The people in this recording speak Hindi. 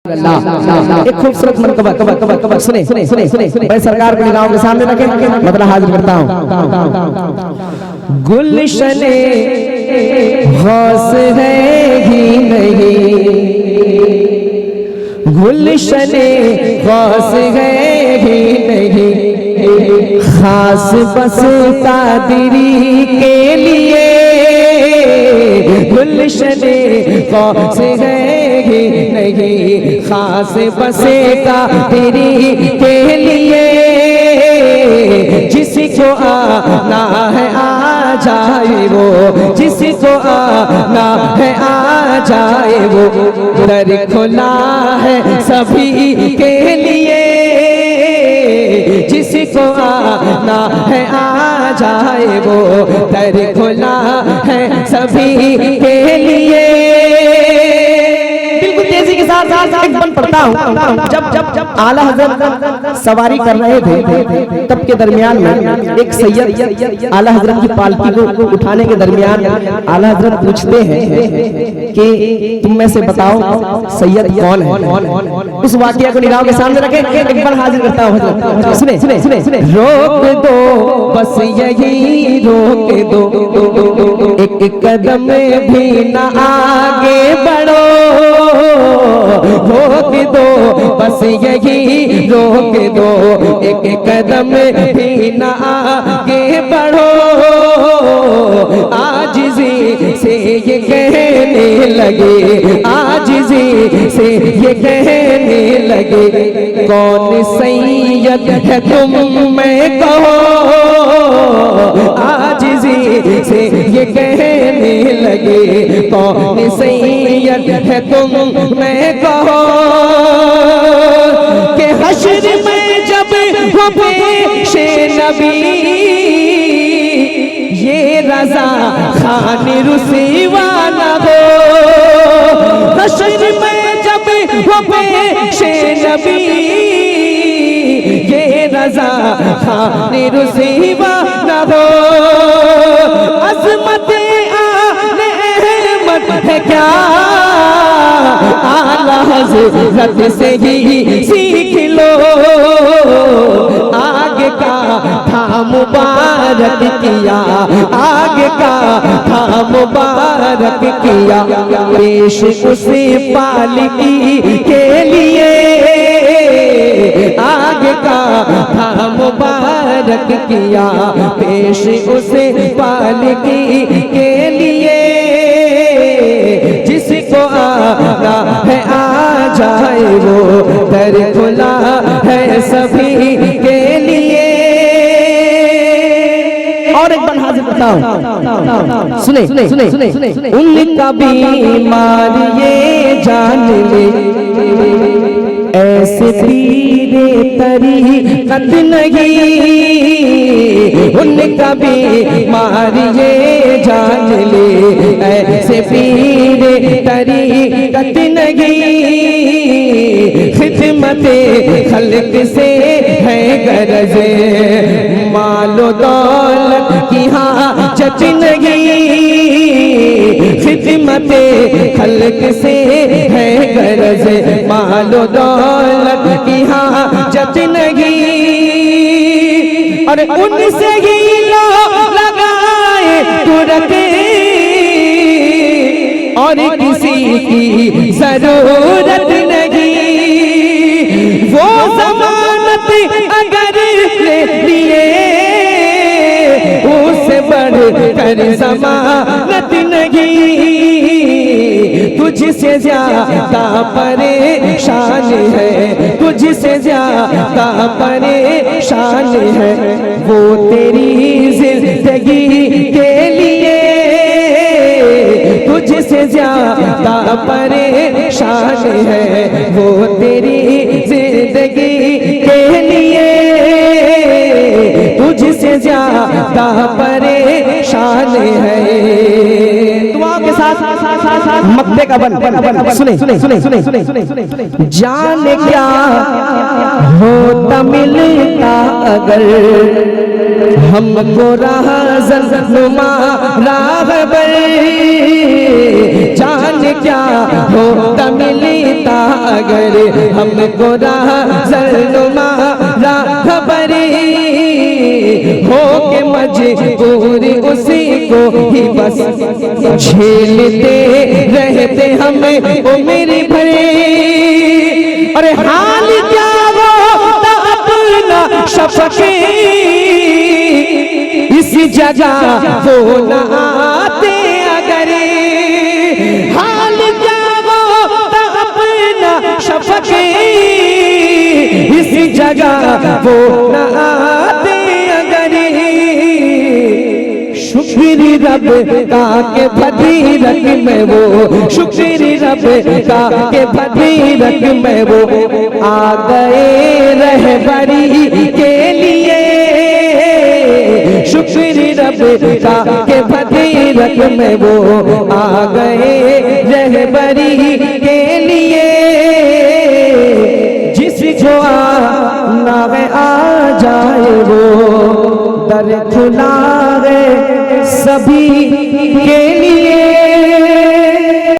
एक खूबसूरत मनकबा सुने मैं सरकार को निगाहों के सामने रखे मतलब हाजिर करता हूँ। गुलशने गौस है ही नहीं, गुलशने गौस है ही नहीं, खास बस कादरी के लिए गुलशने गौस है ही नहीं, खास बसे कादरी के लिए। जिसको आना है आ जाए वो, जिसको आना है आ जाए वो, दर खुला है सभी के लिए। जिसको आना है आ जाए वो, दर खुला है सभी के लिए। बिल्कुल तेजी के साथ एक बन पड़ता हूँ। जब आला हजरत सवारी कर रहे थे तब के दरमियान में एक सैयद आला हजरत की पालकी को उठाने के दरमियान आला हजरत पूछते हैं कि तुम में से बताओ सैयद कौन है। उस वाकया को निगाहों के सामने रखें, एक बार हाजिर करता हूँ हजरत। सुने सुने सुने सुने रोक दो बस यही रोक दो, एक कदम भी न आगे बढ़ो। रोक दो बस यही रोक दो, एक कदम भी न आगे बढ़ो। आजिज़ी से ये कहने लगे, आजिज़ी से ये कहने लगे, कौन सैयद है तुम मैं कहो। आजिज़ी से ये कहने लगे, कौन सैयद है तुम मैं कहो। के हश्र में जब हो पेशे नबी, ये रज़ा खान रुसवा न हो। हश्र में जब हो पेशे नबी, ये रज़ा खान रुसवा न हो। अज़मत आले अहमद है क्या, आला हज़रत से ही सीख लो। आगे का था मुबारक किया, आगे का था मुबारक किया, पेश उसे पालकी के लिए। आगे का था मुबारक किया, पेश उसे पालकी के लिए। जिसको आना है आ जाए वो, दर खुला है सभी के लिए। और एक बार हाजिर बताओ, सुने सुने सुने सुने सुने उनका बीमार ये जान ले, ऐसे पीरे तरीक़त नहीं। उनका बीमार ये जान ले, ऐसे पीरे तरीक़त नहीं। खिदमते खल्क से है गरज, मालो दौलत की हाजत नहीं। खिदमते खल्क से है गरज, मालो दौलत की हाजत नहीं। और उनसे ही लो लगाए तुरंते, और किसी की जरूरत नहीं। वो जमानत अगर ले लिए, उससे बढ़कर जमानत नहीं। तुझसे ज्यादा परेशान है, तुझसे ज्यादा परेशान है वो तेरी जिंदगी के लिए। तुझसे ज्यादा परेशान है वो तेरी जिंदगी के लिए। तुझसे ज्यादा परेशान है। दुआ के साथ मक्ते का बन सुने सुने सुने सुने सुने सुने जाने क्या होता मिलता अगर हमको रहनुमा राहबर। जाने क्या होता मिलता अगर हमको रहनुमा राहबर। हो के मजबूर उसी को ही बस झेलते रहते हमें उम्र भर। अरे हाल क्या होता अपना शफके इस जगह वो न आते अगर। हाल क्या होता अपना शफके इस जगह वो न आते अगर। शुक्र रब का के भदीरत में वो, शुक्र रब का के भदीरत में वो आ गए रहबरी के लिए। शुक्र रब का के भदीरत में वो आ गए रहबरी के लिए। जिसको आना है आ जाए वो दर खुला है सभी के लिए।